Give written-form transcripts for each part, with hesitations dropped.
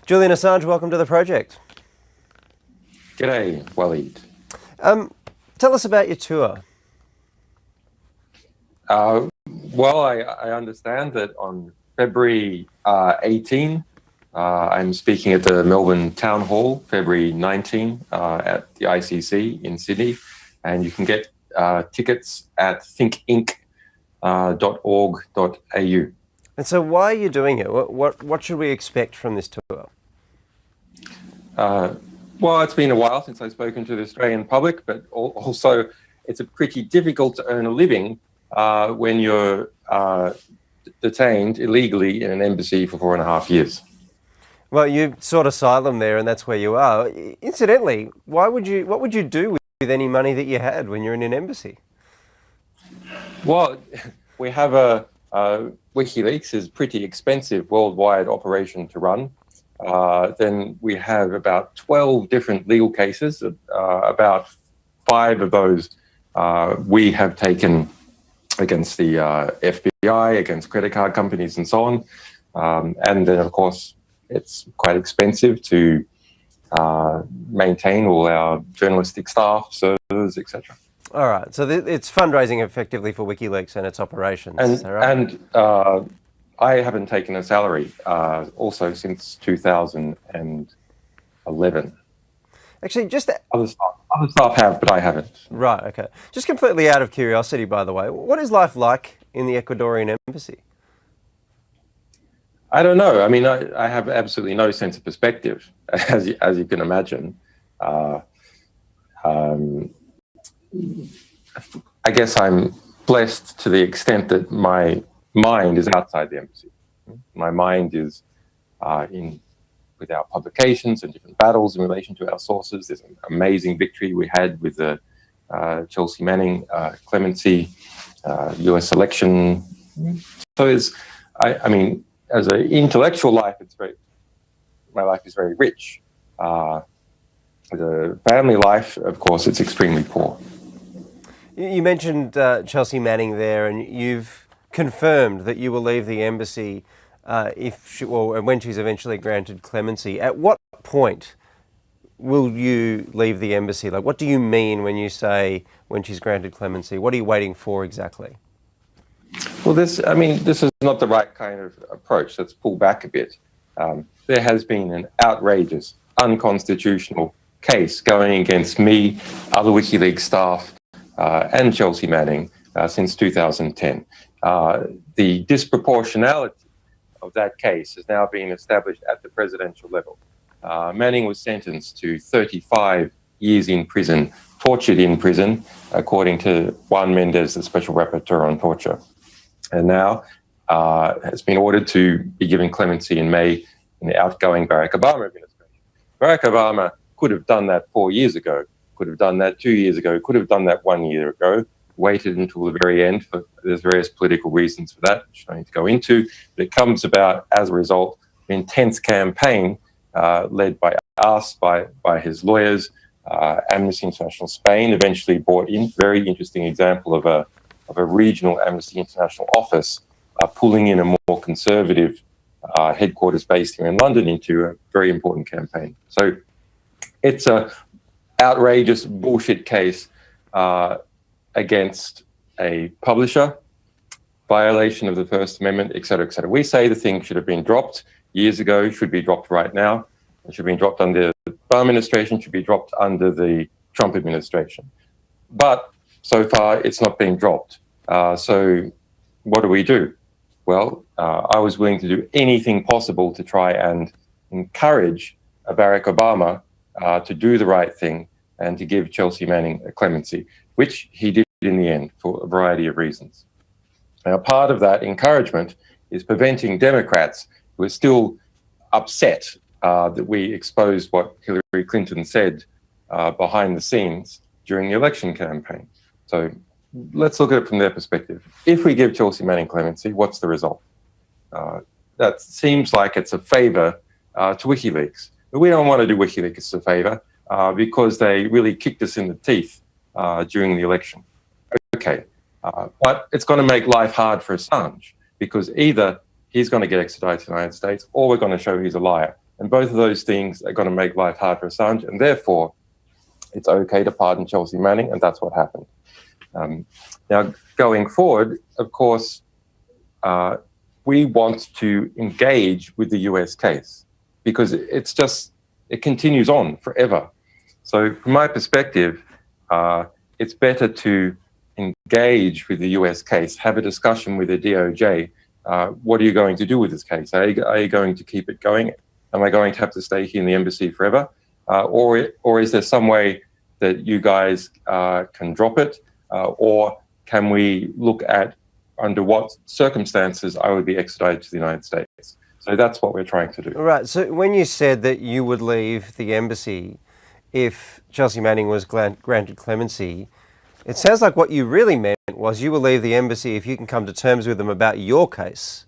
Julian Assange, welcome to the project. G'day, Waleed. Tell us about your tour. Well, I understand that on February 18, I'm speaking at the Melbourne Town Hall, February 19 at the ICC in Sydney, and you can get tickets at thinkinc.org.au. And so why are you doing it? What should we expect from this tour? Well, it's been a while since I've spoken to the Australian public, but also it's pretty difficult to earn a living when you're detained illegally in an embassy for 4.5 years. Well, you sought asylum there, and that's where you are. Incidentally, what would you do with any money that you had when you're in an embassy? Well, we have WikiLeaks is a pretty expensive worldwide operation to run. Then we have about 12 different legal cases. About 5 of those we have taken against the FBI, against credit card companies and so on. And then, of course, it's quite expensive to maintain all our journalistic staff, servers, etc. All right, so it's fundraising effectively for WikiLeaks and its operations. And, right? and I haven't taken a salary also since 2011. Actually, just other staff have, but I haven't. Right. Okay. Just completely out of curiosity, by the way, what is life like in the Ecuadorian embassy? I don't know. I mean, I have absolutely no sense of perspective, as you can imagine. I guess I'm blessed to the extent that my mind is outside the embassy. My mind is with our publications and different battles in relation to our sources. There's an amazing victory we had with the Chelsea Manning clemency, US election. So I mean, as an intellectual life, my life is very rich. As a family life, of course, it's extremely poor. You mentioned Chelsea Manning there, and you've confirmed that you will leave the embassy when she's eventually granted clemency. At what point will you leave the embassy? Like, what do you mean when you say when she's granted clemency? What are you waiting for exactly? Well, this is not the right kind of approach. Let's pull back a bit. There has been an outrageous, unconstitutional case going against me, other WikiLeaks staff, and Chelsea Manning since 2010. The disproportionality of that case has now been established at the presidential level. Manning was sentenced to 35 years in prison, tortured in prison, according to Juan Mendez, the Special Rapporteur on Torture. And now has been ordered to be given clemency in May in the outgoing Barack Obama administration. Barack Obama could have done that 4 years ago, could have done that 2 years ago, could have done that 1 year ago, waited until the very end. There's various political reasons for that, which I don't need to go into. But it comes about as a result of an intense campaign led by us, by his lawyers, Amnesty International Spain eventually brought in. Very interesting example of a regional Amnesty International office pulling in a more conservative headquarters based here in London into a very important campaign. So it's a outrageous bullshit case against a publisher, violation of the First Amendment, et cetera, et cetera. We say the thing should have been dropped years ago, should be dropped right now. It should have been dropped under the Obama administration, should be dropped under the Trump administration. But so far, it's not being dropped. So what do? Well, I was willing to do anything possible to try and encourage Barack Obama to do the right thing and to give Chelsea Manning a clemency, which he did in the end for a variety of reasons. Now, part of that encouragement is preventing Democrats who are still upset that we exposed what Hillary Clinton said behind the scenes during the election campaign. So let's look at it from their perspective. If we give Chelsea Manning clemency, what's the result? That seems like it's a favor to WikiLeaks. But we don't want to do WikiLeaks a favor because they really kicked us in the teeth during the election. Okay, but it's going to make life hard for Assange because either he's going to get extradited to the United States or we're going to show he's a liar. And both of those things are going to make life hard for Assange, and therefore it's okay to pardon Chelsea Manning, and that's what happened. Now, going forward, of course, we want to engage with the US case because it continues on forever. So from my perspective, it's better to engage with the US case, have a discussion with the DOJ. What are you going to do with this case? Are you going to keep it going? Am I going to have to stay here in the embassy forever? Or is there some way that you guys can drop it? Or can we look at under what circumstances I would be extradited to the United States? So that's what we're trying to do. Right. So when you said that you would leave the embassy if Chelsea Manning was granted clemency, it sounds like what you really meant was you will leave the embassy if you can come to terms with them about your case.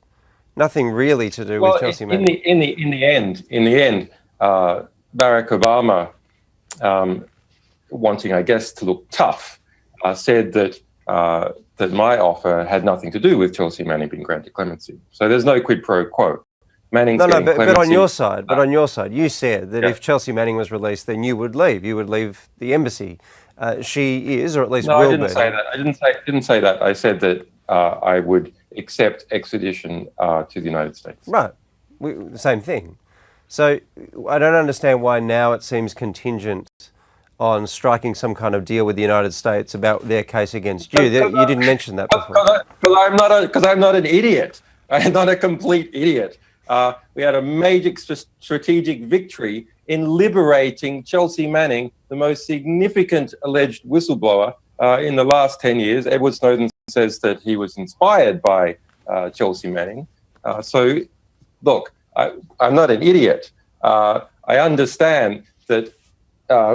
Nothing really to do with Chelsea Manning. In the end, Barack Obama, wanting, I guess, to look tough, said that my offer had nothing to do with Chelsea Manning being granted clemency. So there's no quid pro quo. Manning's getting clemency. But on your side, you said that if Chelsea Manning was released, then you would leave. You would leave the embassy. She is, or at least will be. No, I didn't say that. I didn't say that. I said that I would accept extradition to the United States. Right. The same thing. So I don't understand why now it seems contingent on striking some kind of deal with the United States about their case against you. You didn't mention that before. Because I'm not an idiot. I'm not a complete idiot. We had a major strategic victory in liberating Chelsea Manning, the most significant alleged whistleblower in the last 10 years. Edward Snowden says that he was inspired by Chelsea Manning. So, look, I'm not an idiot. I understand that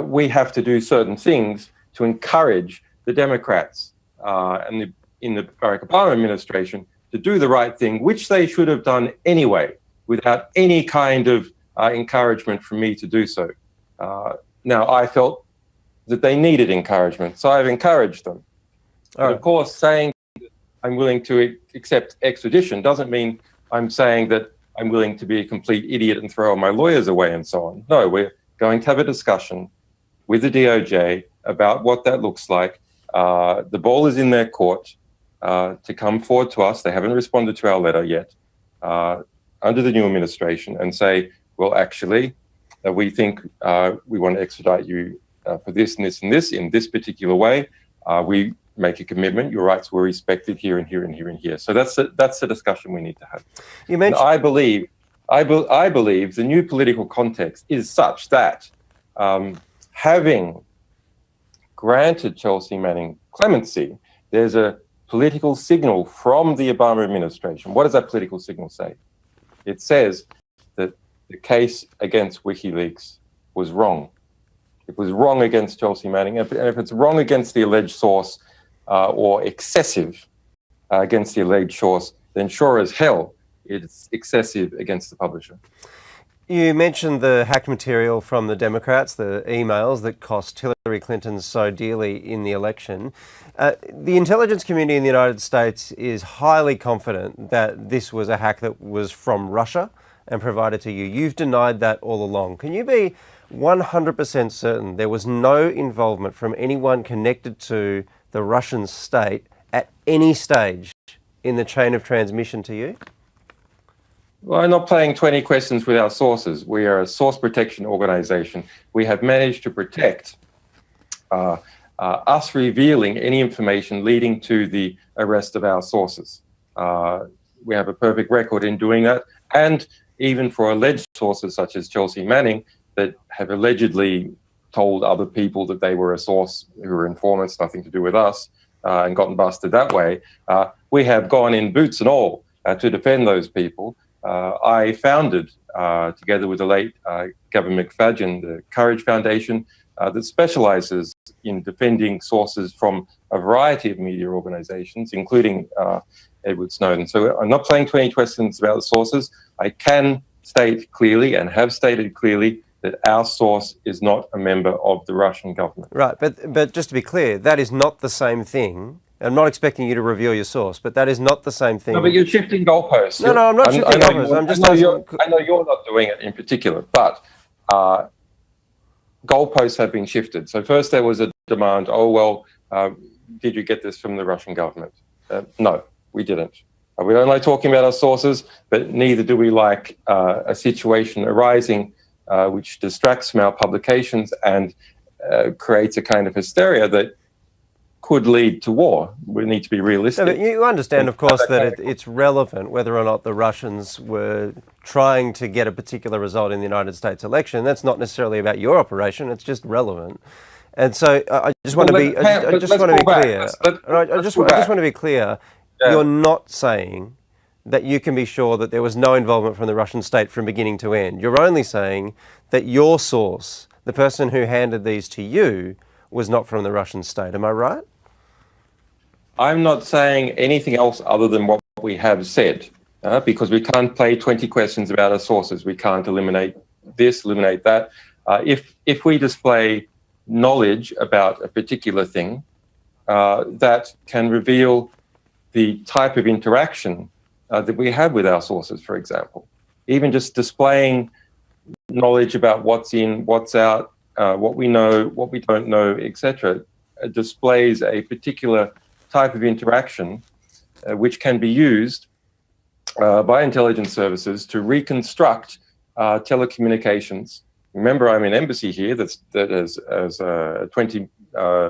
we have to do certain things to encourage the Democrats and in the Barack Obama administration to do the right thing, which they should have done anyway, without any kind of encouragement from me to do so. Now, I felt that they needed encouragement, so I've encouraged them. But of course, saying I'm willing to accept extradition doesn't mean I'm saying that I'm willing to be a complete idiot and throw all my lawyers away and so on. No, we're going to have a discussion with the DOJ about what that looks like. The ball is in their court to come forward to us. They haven't responded to our letter yet under the new administration and say, well, actually, we think we want to extradite you for this and this and this in this particular way. We make a commitment. Your rights were respected here and here and here and here. So that's the discussion we need to have. You mentioned. I believe the new political context is such that having granted Chelsea Manning clemency, there's a political signal from the Obama administration. What does that political signal say? It says that the case against WikiLeaks was wrong. It was wrong against Chelsea Manning. And if it's wrong against the alleged source or excessive against the alleged source, then sure as hell it's excessive against the publisher. You mentioned the hacked material from the Democrats, the emails that cost Hillary Clinton so dearly in the election. The intelligence community in the United States is highly confident that this was a hack that was from Russia and provided to you. You've denied that all along. Can you be 100% certain there was no involvement from anyone connected to the Russian state at any stage in the chain of transmission to you? Well, I'm not playing 20 questions with our sources. We are a source protection organization. We have managed to protect us revealing any information leading to the arrest of our sources. We have a perfect record in doing that. And even for alleged sources such as Chelsea Manning that have allegedly told other people that they were a source who were informants, nothing to do with us, and gotten busted that way, we have gone in boots and all to defend those people. I founded, together with the late Gavin McFadden, the Courage Foundation that specializes in defending sources from a variety of media organizations, including Edward Snowden. So I'm not playing 20 questions about the sources. I can state clearly and have stated clearly that our source is not a member of the Russian government. Right, but just to be clear, that is not the same thing I'm not expecting you to reveal your source, but that is not the same thing. No, but you're shifting goalposts. No, I'm not shifting goalposts. I'm just asking. I know you're not doing it in particular, but goalposts have been shifted. So first there was a demand, did you get this from the Russian government? No, we didn't. We don't like talking about our sources, but neither do we like a situation arising which distracts from our publications and creates a kind of hysteria that could lead to war. We need to be realistic. No, but you understand, of course, that it's relevant whether or not the Russians were trying to get a particular result in the United States election. That's not necessarily about your operation. It's just relevant. And so I just want to be clear. I just want to be clear. Yeah. You're not saying that you can be sure that there was no involvement from the Russian state from beginning to end. You're only saying that your source, the person who handed these to you, was not from the Russian state. Am I right? I'm not saying anything else other than what we have said, because we can't play 20 questions about our sources. We can't eliminate this, eliminate that. If we display knowledge about a particular thing that can reveal the type of interaction that we have with our sources, for example, even just displaying knowledge about what's in, what's out, what we know, what we don't know, etc., displays a particular type of interaction which can be used by intelligence services to reconstruct telecommunications. Remember, I'm an embassy here that is a $20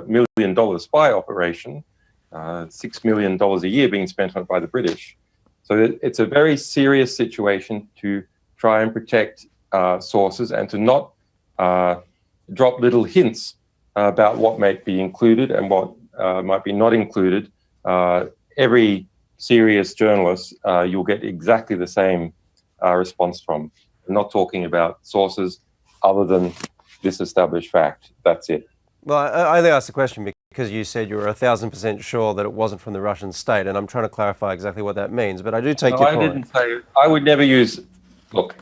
million spy operation, $6 million a year being spent on it by the British. So it's a very serious situation to try and protect sources and to not drop little hints about what might be included and what might be not included. Every serious journalist, you'll get exactly the same response from. I'm not talking about sources other than this established fact. That's it. Well, I only asked the question because you said you were 1,000% sure that it wasn't from the Russian state, and I'm trying to clarify exactly what that means, but I do take your point. I didn't say, I would never use, look,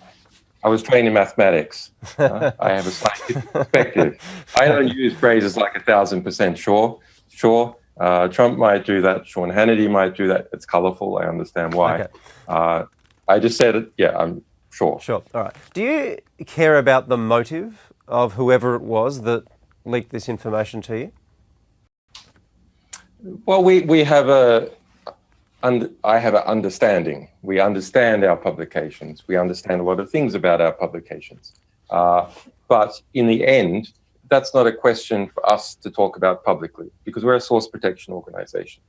I was trained in mathematics. I have a scientific perspective. I don't use phrases like 1,000% sure. Trump might do that. Sean Hannity might do that. It's colorful. I understand why. Okay. I just said it. Yeah, I'm sure. Sure. All right. Do you care about the motive of whoever it was that leaked this information to you? Well, I have an understanding. We understand our publications. We understand a lot of things about our publications. But in the end, that's not a question for us to talk about publicly because we're a source protection organization.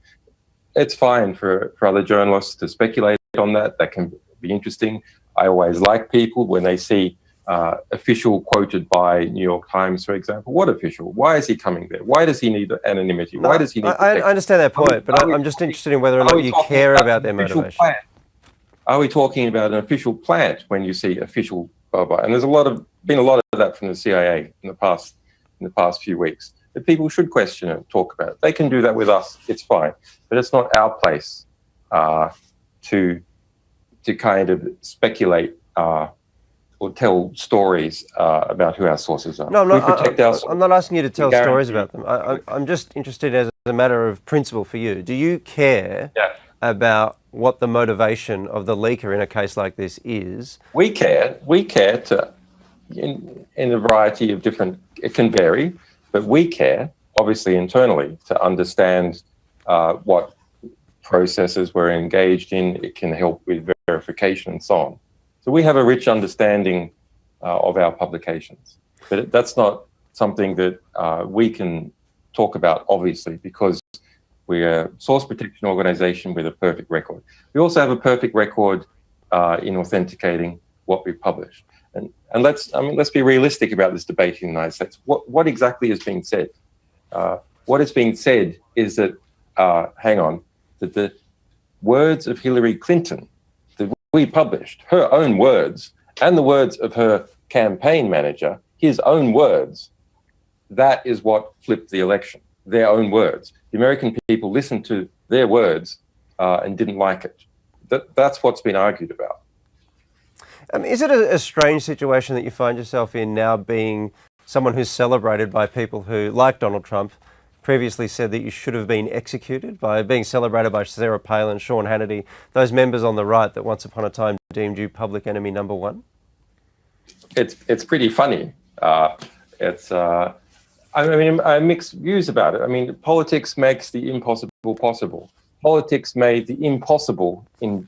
It's fine for other journalists to speculate on that. That can be interesting. I always like people when they see official quoted by New York Times, for example. What official? Why is he coming there? Why does he need anonymity? Why does he need protection? I understand that point, but I'm just interested in whether or not you care about their motivation. Are we talking about an official plant when you see official blah blah? And there's been a lot of that from the CIA in the past few weeks. That people should question it, talk about it. They can do that with us. It's fine, but it's not our place to kind of speculate or tell stories about who our sources are. No, I'm not asking you to tell stories about them. I'm just interested as a matter of principle for you. Do you care about what the motivation of the leaker in a case like this is? We care. We care in a variety of different, it can vary, but we care, obviously internally, to understand what processes we're engaged in. It can help with verification and so on. So we have a rich understanding of our publications, but that's not something that we can talk about, obviously, because we're a source protection organization with a perfect record. We also have a perfect record in authenticating what we publish. And let's be realistic about this debate in the United States. What exactly is being said? What is being said is that, that the words of Hillary Clinton that we published, her own words, and the words of her campaign manager, his own words, that is what flipped the election, their own words. The American people listened to their words and didn't like it. That's what's been argued about. Is it a strange situation that you find yourself in now, being someone who's celebrated by people who, like Donald Trump, previously said that you should have been executed by being celebrated by Sarah Palin, Sean Hannity, those members on the right that once upon a time deemed you public enemy number one? It's pretty funny. I have mixed views about it. I mean, politics makes the impossible possible. Politics made the impossible in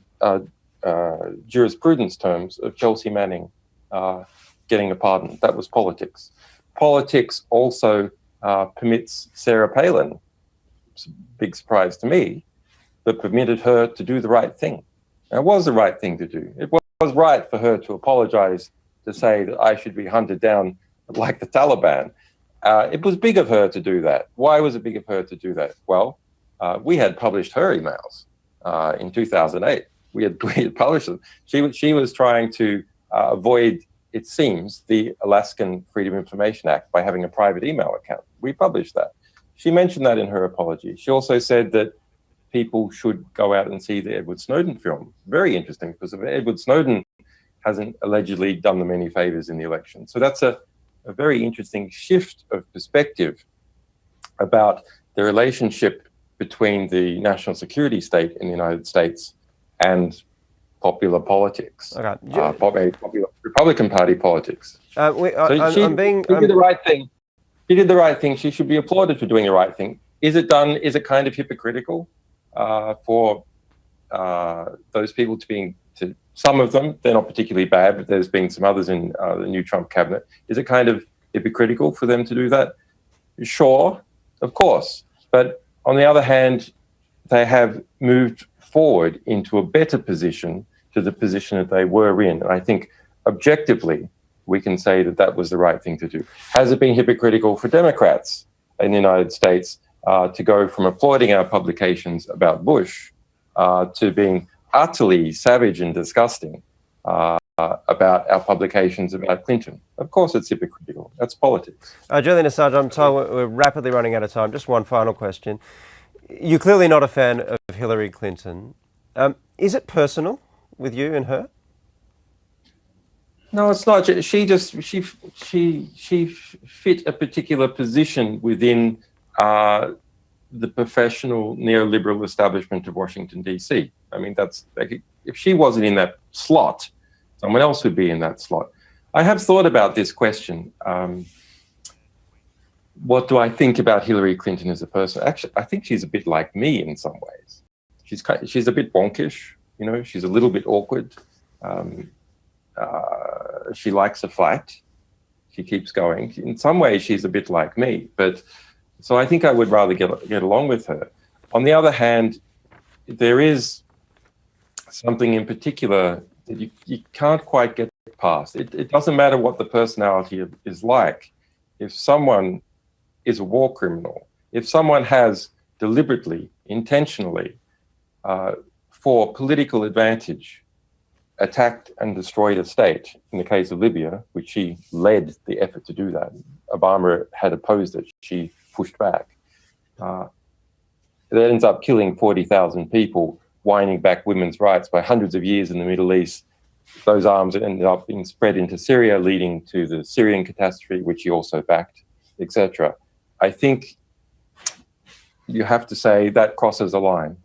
jurisprudence terms of Chelsea Manning getting a pardon. That was politics. Politics also permits Sarah Palin, it's a big surprise to me, but permitted her to do the right thing. And it was the right thing to do. It was right for her to apologize, to say that I should be hunted down like the Taliban. It was big of her to do that. Why was it big of her to do that? Well, we had published her emails in 2008. We had published them. She was trying to avoid, it seems, the Alaskan Freedom of Information Act by having a private email account. We published that. She mentioned that in her apology. She also said that people should go out and see the Edward Snowden film. Very interesting, because Edward Snowden hasn't allegedly done them any favors in the election. So that's a very interesting shift of perspective about the relationship between the national security state in the United States and popular politics, popular Republican Party politics. She did the right thing. She did the right thing. She should be applauded for doing the right thing. Is it done? Is it kind of hypocritical for those people to some of them? They're not particularly bad, but there's been some others in the new Trump cabinet. Is it kind of hypocritical for them to do that? Sure, of course. But on the other hand, they have moved forward into a better position to the position that they were in. And I think objectively, we can say that that was the right thing to do. Has it been hypocritical for Democrats in the United States to go from applauding our publications about Bush to being utterly savage and disgusting about our publications about Clinton? Of course it's hypocritical. That's politics. Julian Assange, I'm told we're rapidly running out of time. Just one final question. You're clearly not a fan of Hillary Clinton. Is it personal with you and her? No, it's not. She fit a particular position within the professional neoliberal establishment of Washington, D.C. I mean, that's like, if she wasn't in that slot, someone else would be in that slot. I have thought about this question. What do I think about Hillary Clinton as a person? Actually, I think she's a bit like me in some ways. She's a bit wonkish, you know. She's a little bit awkward. She likes a fight. She keeps going. In some ways, she's a bit like me. But so I think I would rather get along with her. On the other hand, there is something in particular that you can't quite get past. It doesn't matter what the personality is like. If someone is a war criminal, if someone has deliberately, intentionally, for political advantage, attacked and destroyed a state, in the case of Libya, which she led the effort to do that. Obama had opposed it. She pushed back. It ends up killing 40,000 people, winding back women's rights by hundreds of years in the Middle East. Those arms ended up being spread into Syria, leading to the Syrian catastrophe, which he also backed, etc. I think you have to say that crosses a line.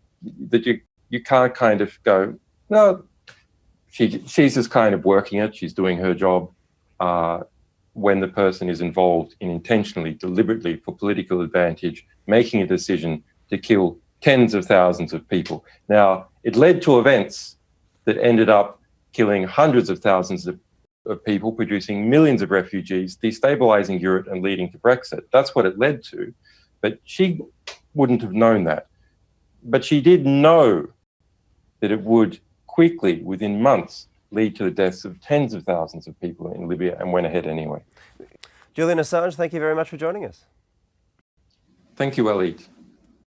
That you can't kind of go, no, she's just kind of working it, she's doing her job, when the person is involved in intentionally, deliberately, for political advantage, making a decision to kill tens of thousands of people. Now, it led to events that ended up killing hundreds of thousands of people, producing millions of refugees, destabilizing Europe and leading to Brexit. That's what it led to. But she wouldn't have known that. But she did know that it would quickly, within months, lead to the deaths of tens of thousands of people in Libya, and went ahead anyway. Julian Assange, thank you very much for joining us. Thank you, Waleed.